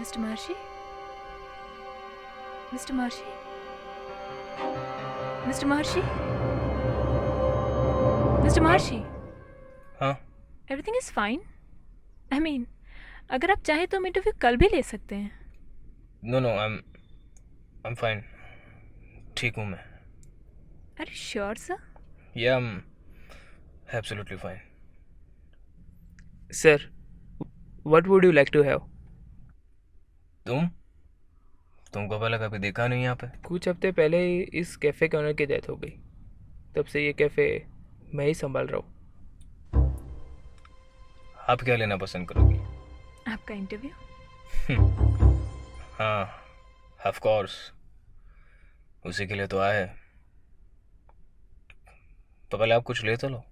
Mr. Maharshi? Mr. Maharshi? Mr. Maharshi? Mr. Maharshi? हाँ Everything is fine? I mean, अगर आप चाहें तो हम इंटरव्यू कल भी ले सकते हैं. No no I am fine, ठीक हूँ मैं. Are you sure, sir? या I am absolutely fine. Sir, what would you like to have? तुमको पहले कभी देखा नहीं यहाँ पे? कुछ हफ्ते पहले ही इस कैफ़े के ओनर की डेथ हो गई. तब से ये कैफ़े मैं ही संभाल रहा हूँ. आप क्या लेना पसंद करोगी? आपका इंटरव्यू? हाँ ऑफ कोर्स, उसी के लिए तो आए. तो पहले आप कुछ ले तो लो.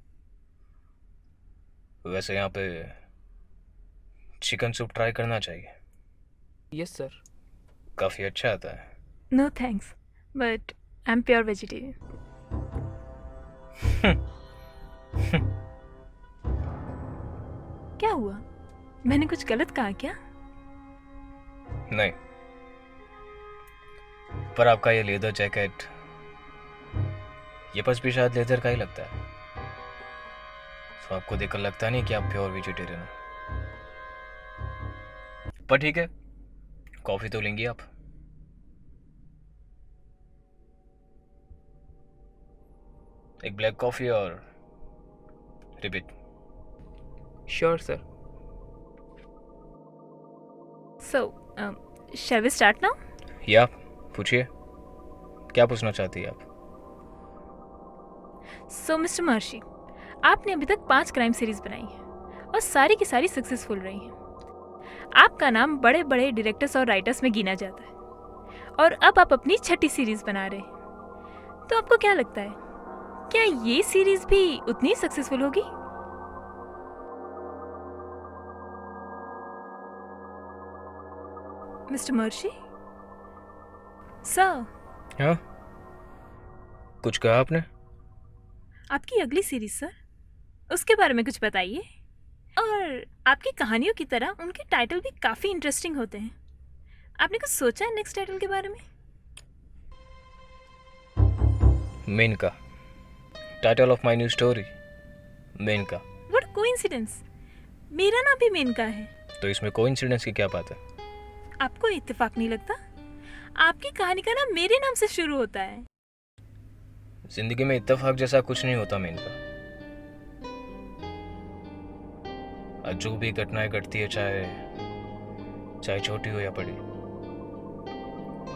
वैसे यहाँ पे चिकन सूप ट्राई करना चाहिए, यस सर. काफ़ी अच्छा आता है. No thanks, but I'm pure vegetarian. क्या हुआ? मैंने कुछ गलत कहा क्या? नहीं, पर आपका ये लेदर जैकेट, ये बस भी शायद लेदर का ही लगता है. तो आपको देखकर लगता नहीं कि आप प्योर वेजिटेरियन हो. पर ठीक है, कॉफ़ी तो लेंगी आप? एक ब्लैक कॉफ़ी और रिबिट. Sure sir. So, shall we start now? या पूछिए, क्या पूछना चाहती है आप? So, Mr. Maharshi, आपने अभी तक 5 क्राइम सीरीज बनाई है और सारी की सारी सक्सेसफुल रही हैं. आपका नाम बड़े बड़े डायरेक्टर्स और राइटर्स में गिना जाता है और अब आप अपनी 6ठी सीरीज बना रहे हैं. तो आपको क्या लगता है, क्या ये सीरीज भी उतनी सक्सेसफुल होगी? मिस्टर महर्षि सर, हाँ, कुछ कहा आपने? आपकी अगली सीरीज सर, उसके बारे में कुछ बताइए. और आपकी कहानियों की तरह उनके टाइटल भी काफ़ी इंटरेस्टिंग होते हैं. आपने कुछ सोचा है नेक्स्ट टाइटल के बारे में? Menka, title of my new story, Menka. What coincidence, मेरा नाम भी मेनका है. तो इसमें कोइंसिडेंस की क्या बात है? आपको इत्तेफाक नहीं लगता? आपकी कहानी का नाम मेरे नाम से शुरू होता है. जिंदगी में इत्तेफाक जैसा कुछ नहीं होता मेनका. आज जो भी घटनाएं घटती है, चाहे छोटी हो या बड़ी,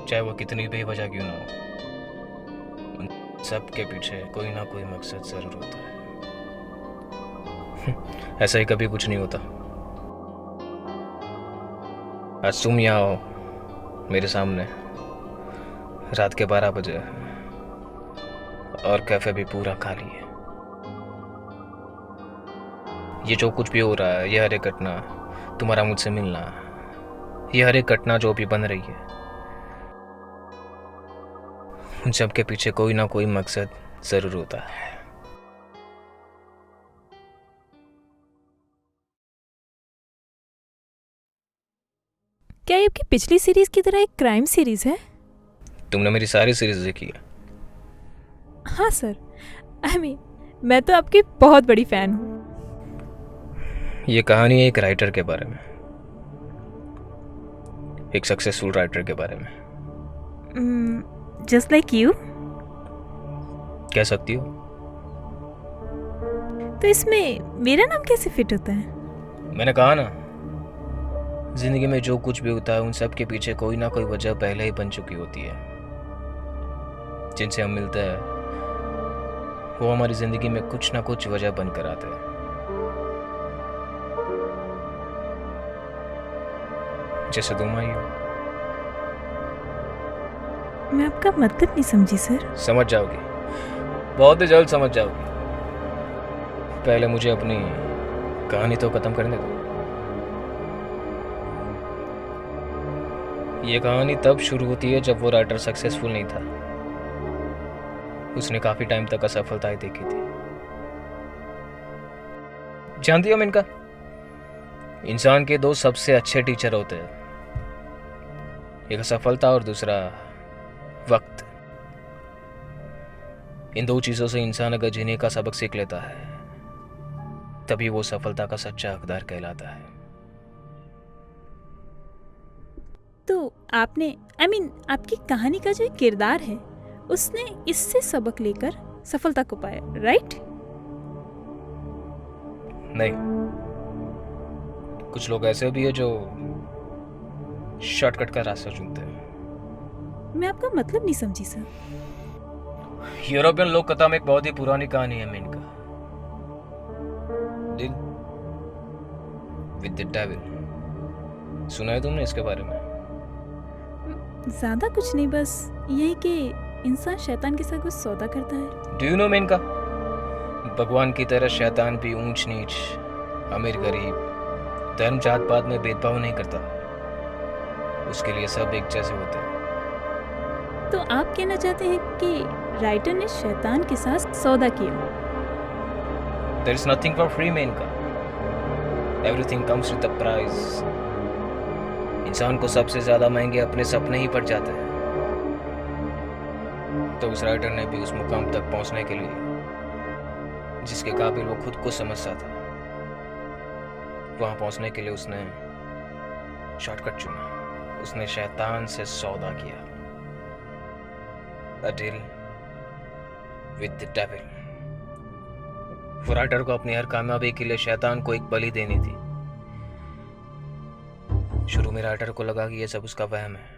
चाहे वो कितनी बेवजह क्यों ना हो, उन सब के पीछे कोई ना कोई मकसद जरूर होता है. ऐसा ही कभी कुछ नहीं होता. आज तुम यहाँ हो मेरे सामने रात के 12 बजे और कैफे भी पूरा खाली है. ये जो कुछ भी हो रहा है, ये हर एक घटना, तुम्हारा मुझसे मिलना, ये हर एक घटना जो भी बन रही है, उन सब के पीछे कोई ना कोई मकसद जरूर होता है. क्या ये आपकी पिछली सीरीज की तरह एक क्राइम सीरीज है? तुमने मेरी सारी सीरीज देखी है? हाँ सर, मैं तो आपकी बहुत बड़ी फैन हूँ. ये कहानी है एक राइटर के बारे में, एक सक्सेसफुल राइटर के बारे में. Just like you. कह सकती हो. तो इसमें मेरा नाम कैसे फिट होता है? मैंने कहा ना, जिंदगी में जो कुछ भी होता है, उन सब के पीछे कोई ना कोई वजह पहले ही बन चुकी होती है. जिनसे हम मिलते हैं वो हमारी जिंदगी में कुछ ना कुछ वजह बनकर आते हैं. जैसे तुम आई हो. मैं आपका मतलब नहीं समझी सर. समझ जाओगी, बहुत ही जल्द समझ जाओगी. पहले मुझे अपनी कहानी तो खत्म करने दो. ये कहानी तब शुरू होती है जब वो राइटर सक्सेसफुल नहीं था। उसने काफी टाइम तक असफलताएं देखी थी। जानती हो मिनका, इंसान के दो सबसे अच्छे टीचर होते हैं, एक असफलता और दूसरा वक्त। इन दो चीजों से इंसान अगर जीने का सबक सीख लेता है तभी वो सफलता का सच्चा हकदार कहलाता है। तो आपने आपकी कहानी का जो किरदार है उसने इससे सबक लेकर सफलता को पाया, राइट? नहीं, कुछ लोग ऐसे भी है जो शॉर्टकट का रास्ता चुनते हैं। मैं आपका मतलब नहीं समझी सर। यूरोपियन लोक कथा में एक बहुत ही पुरानी कहानी है इनका, डील विद द डेविल। सुना है तुमने इसके बारे में? ज्यादा कुछ नहीं, बस यही कि इंसान शैतान के साथ कुछ सौदा करता है। डू यू नो मेनका, भगवान की तरह शैतान भी ऊंच नीच, अमीर गरीब, धर्म जात पात में भेदभाव नहीं करता। उसके लिए सब एक जैसे होते हैं। तो आप कहना चाहते हैं कि राइटर ने शैतान के साथ सौदा किया? There is nothing for free Maneka, everything comes with a price। इंसान को सबसे ज्यादा महंगे अपने सपने ही पड़ जाते हैं। तो उस राइटर ने भी उस मुकाम तक पहुंचने के लिए जिसके काबिल वो खुद को समझता था, वहां पहुंचने के लिए उसने शॉर्टकट चुना। उसने शैतान से सौदा किया, a deal with the devil। वो राइटर को अपनी हर कामयाबी के लिए शैतान को एक बलि देनी थी। शुरू में राइटर को लगा कि यह सब उसका वहम है।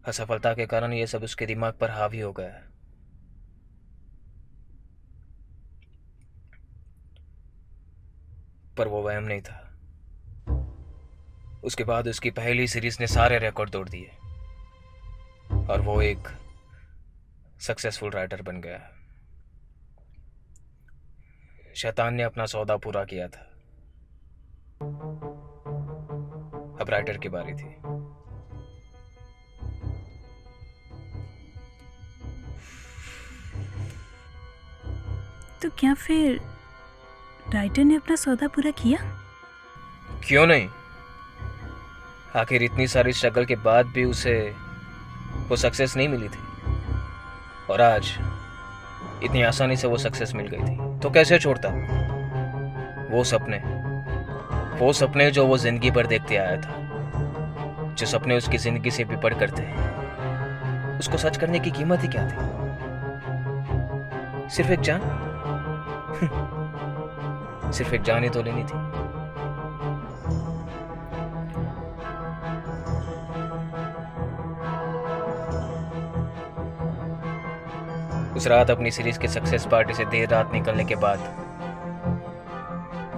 असफलता के कारण यह सब उसके दिमाग पर हावी हो गया। पर वो वहम नहीं था। उसके बाद उसकी पहली सीरीज ने सारे रिकॉर्ड तोड़ दिए और वो एक सक्सेसफुल राइटर बन गया। शैतान ने अपना सौदा पूरा किया था, अब राइटर की बारी थी। तो क्या फिर राइटर ने अपना सौदा पूरा किया? क्यों नहीं? आखिर इतनी सारी स्ट्रगल के बाद भी उसे वो सक्सेस नहीं मिली थी, और आज इतनी आसानी से वो सक्सेस मिल गई थी। तो कैसे छोड़ता वो सपने जो वो जिंदगी भर देखते आया था, जो सपने उसकी जिंदगी से भी बढ़ करते हैं। उसको सच करने की कीमत ही क्या थी? सिर्फ एक जान सिर्फ एक जान ही तो लेनी थी। उस रात अपनी सीरीज के सक्सेस पार्टी से देर रात निकलने के बाद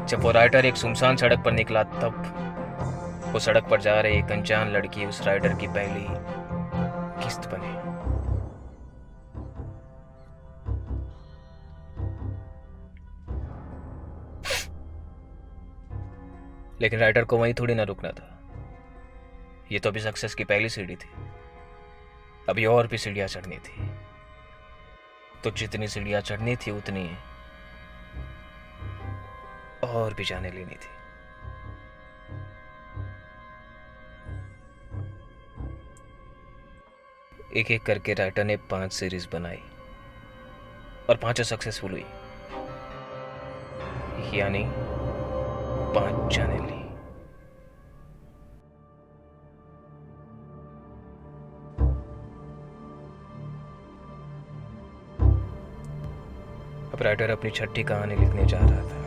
जब वो राइटर एक सुनसान सड़क पर निकला, तब वो सड़क पर जा रही एक अनजान लड़की उस राइटर की पहली किस्त बनी। लेकिन राइटर को वहीं थोड़ी ना रुकना था। ये तो अभी सक्सेस की पहली सीढ़ी थी, अभी और भी सीढ़ियां चढ़नी थी। तो जितनी सीढ़ियां चढ़नी थी उतनी और भी जाने लेनी थी। एक एक करके राइटर ने 5 सीरीज बनाई और 5 सक्सेसफुल हुई, यानी 5 जाने ली। अब राइटर अपनी छठी कहानी लिखने जा रहा था।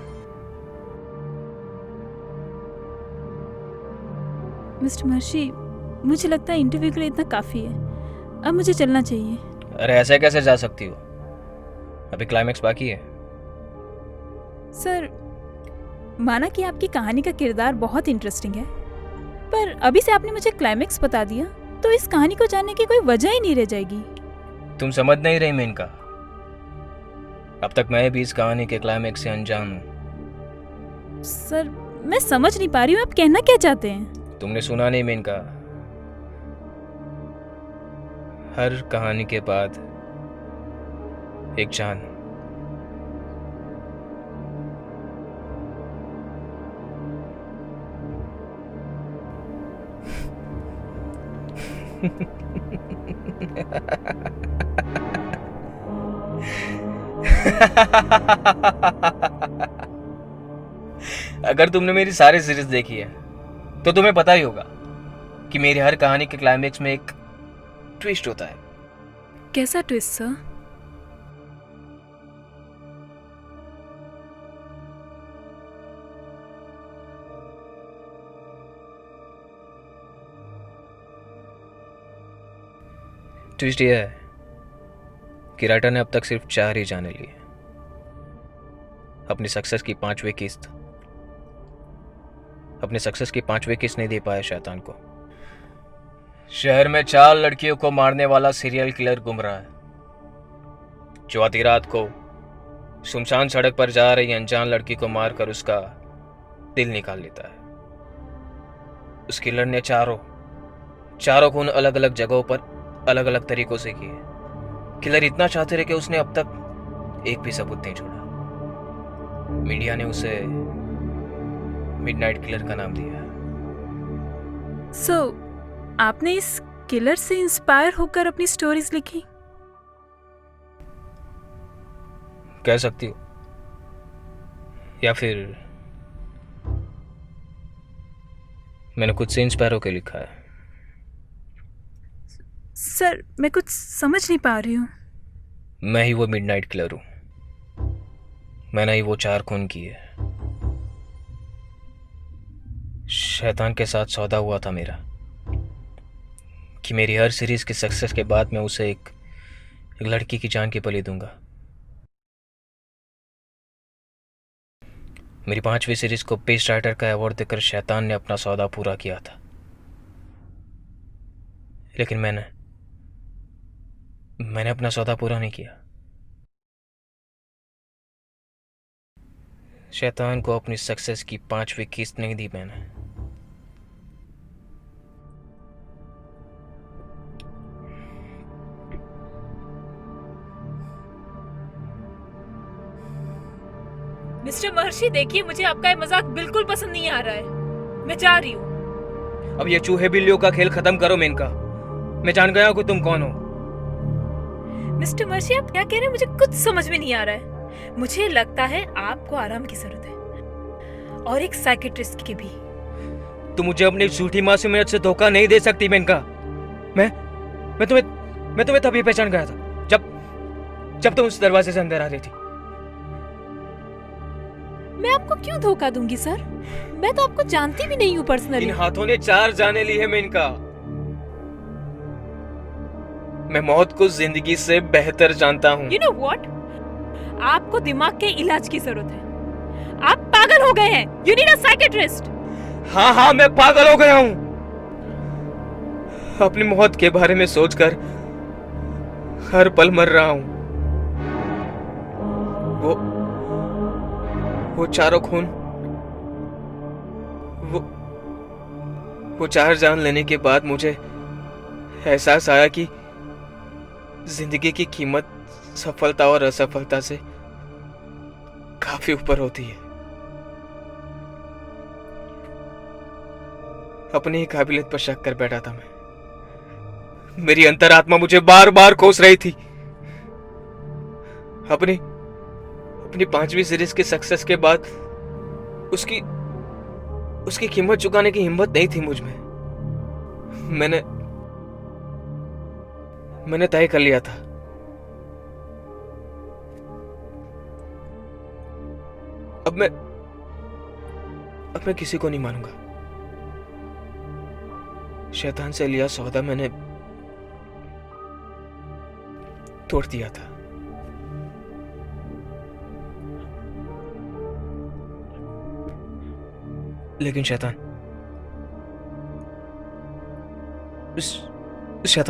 मिस्टर महर्षि, मुझे लगता है इंटरव्यू के लिए इतना काफ़ी है, अब मुझे चलना चाहिए। अरे ऐसे कैसे जा सकती हो? अभी क्लाइमेक्स बाकी है। सर, माना कि आपकी कहानी का किरदार बहुत इंटरेस्टिंग है, पर अभी से आपने मुझे क्लाइमेक्स बता दिया तो इस कहानी को जानने की कोई वजह ही नहीं रह जाएगी। तुम समझ नहीं रही मेनका, अब तक मैं भी इस कहानी के क्लाइमेक्स से अनजान हूं। सर, मैं समझ नहीं पा रही हूँ आप कहना क्या चाहते हैं। तुमने सुना नहीं मेनका, हर कहानी के बाद एक जान। अगर तुमने मेरी सारी सीरीज देखी है तो तुम्हें पता ही होगा कि मेरी हर कहानी के क्लाइमेक्स में एक ट्विस्ट होता है। कैसा ट्विस्ट सर? ट्विस्ट यह है कि राइटर ने अब तक सिर्फ 4 ही जाने लिए। अपनी सक्सेस की 5वीं किस्त नहीं दे पाया शैतान को। शहर में 4 लड़कियों को मारने वाला सीरियल किलर घूम रहा है, जो आधी रात को सुनसान सड़क पर जा रही अनजान लड़की को मारकर उसका दिल निकाल लेता है। उस किलर ने चारों खून अलग अलग जगहों पर अलग अलग तरीकों से किए। किलर इतना शातिर है कि उसने अब तक एक भी सबूत नहीं छोड़ा। मीडिया ने उसे मिडनाइट किलर का नाम दिया। सो आपने इस किलर से इंस्पायर होकर अपनी स्टोरीज लिखी? कह सकती हो, या फिर मैंने खुद से इंस्पायर होकर लिखा है। सर मैं कुछ समझ नहीं पा रही हूँ। मैं ही वो मिडनाइट किलर हूं। मैंने ही वो 4 खून किए। शैतान के साथ सौदा हुआ था मेरा कि मेरी हर सीरीज की सक्सेस के बाद मैं उसे एक लड़की की जान की बलि दूंगा। मेरी 5वीं सीरीज को बेस्ट राइटर का अवार्ड देकर शैतान ने अपना सौदा पूरा किया था, लेकिन मैंने अपना सौदा पूरा नहीं किया। शैतान को अपनी सक्सेस की 5वीं किस्त नहीं दी मैंने। मिस्टर महर्षि, देखिए मुझे आपका ये मजाक बिल्कुल पसंद नहीं आ रहा है। मैं जा रही हूँ। अब ये चूहे बिल्लियों का खेल खत्म करो मेनका। मैं जान गया हूं कि तुम कौन हो। मिस्टर महर्षि, आप क्या कह रहे हैं? मुझे कुछ समझ में नहीं आ रहा है। मुझे लगता है आपको आराम की जरूरत है, और एक साइकेट्रिस्ट की भी। तुम मुझे अपनी झूठी मासूमियत से धोखा नहीं दे सकती मेनका। मैं तुम्हें तभी पहचान गया था जब तुम उस दरवाजे से अंदर आ रही थी। मैं आपको क्यों धोखा दूंगी सर? मैं तो आपको जानती भी नहीं हूँ पर्सनली। इन हाथों ने 4 जाने ली है मेनका। मैं मौत को जिंदगी से बेहतर जानता हूँ। You know what? आपको दिमाग के इलाज की जरूरत है। आप पागल हो गए हैं। You need a psychiatrist. हाँ, मैं पागल हो गया हूँ। अपनी मौत के बारे में सोचकर हर पल मर रहा हूँ। वो 4 खून, वो 4 जान लेने के बाद मुझे एहसास आया कि जिंदगी की कीमत सफलता और असफलता से काफी ऊपर होती है। अपनी ही काबिलियत पर शक कर बैठा था मैं। मेरी अंतरात्मा मुझे बार बार कोस रही थी। अपनी 5वीं सीरीज की सक्सेस के बाद उसकी कीमत चुकाने की हिम्मत नहीं थी मुझ में। मैंने तय कर लिया था, अब मैं किसी को नहीं मानूंगा। शैतान से लिया सौदा मैंने तोड़ दिया था। लेकिन शैतान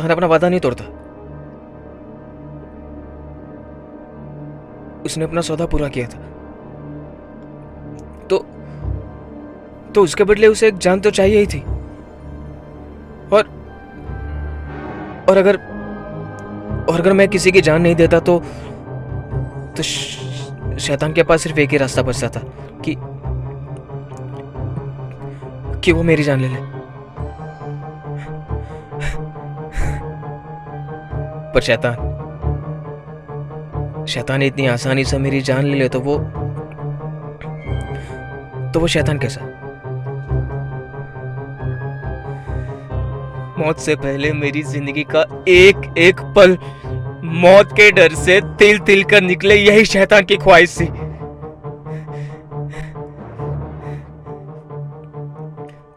अपना वादा नहीं तोड़ता। उसने अपना सौदा पूरा किया था, तो उसके बदले उसे एक जान तो चाहिए ही थी। और और अगर मैं किसी की जान नहीं देता तो शैतान के पास सिर्फ एक ही रास्ता बचता था कि वो मेरी जान ले ले। पर शैतान इतनी आसानी से मेरी जान ले ले तो वो शैतान कैसा? मौत से पहले मेरी जिंदगी का एक एक पल मौत के डर से तिल तिल कर निकले, यही शैतान की ख्वाहिश थी।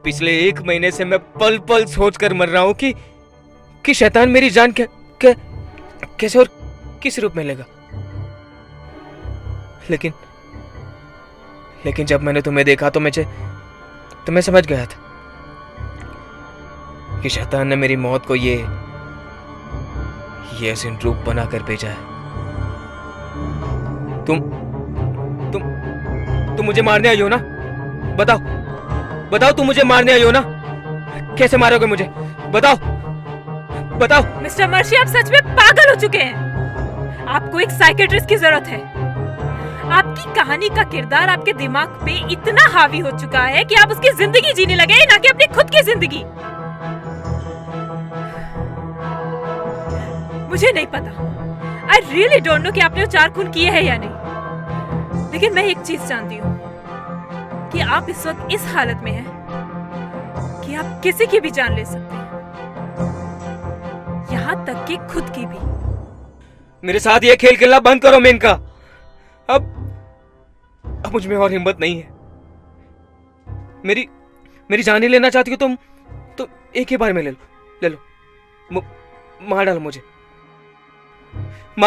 पिछले 1 महीने से मैं पल पल सोच कर मर रहा हूं कि शैतान मेरी जान कैसे और किस रूप में लेगा। लेकिन जब मैंने तुम्हें देखा तो मैं समझ गया था कि शैतान ने मेरी मौत को ये हसीन रूप बनाकर भेजा है। तुम मुझे मारने आई हो ना? बताओ तुम मुझे मारने आई हो ना? कैसे मारोगे मुझे? बताओ। मिस्टर मर्शी, आप सच में पागल हो चुके हैं। आपको एक साइकियाट्रिस्ट की जरूरत है। आपकी कहानी का किरदार आपके दिमाग पे इतना हावी हो चुका है कि आप उसकी जिंदगी जीने लगे, ना कि अपनी खुद की जिंदगी। मुझे नहीं पता, आई रियली डोंट नो कि आपने वो 4 खून किए हैं या नहीं, लेकिन मैं एक चीज जानती हूँ कि आप इस वक्त इस हालत में हैं कि आप किसी की भी जान ले सकते हैं, यहाँ तक कि खुद की भी। मेरे साथ ये खेल खेलना बंद करो मेनका। अब मुझ में और हिम्मत नहीं है। मेरी जान ही लेना चाहती हो तुम तो एक ही बार में ले लो। मार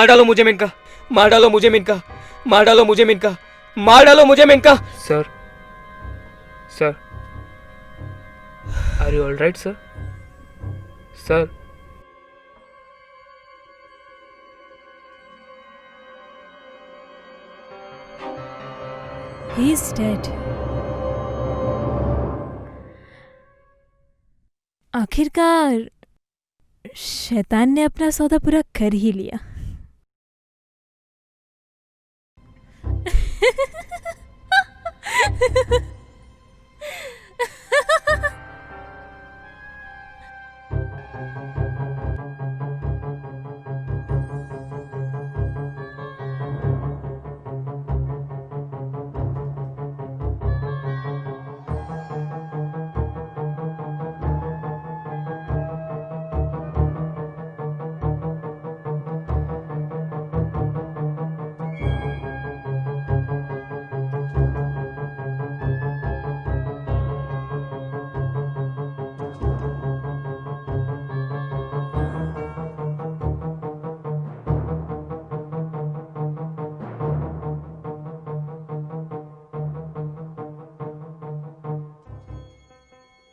डालो मुझे मेनका। मार डालो मुझे Menka. Sir, are you alright sir? He is dead. आखिरकार शैतान ने अपना सौदा पूरा कर ही लिया।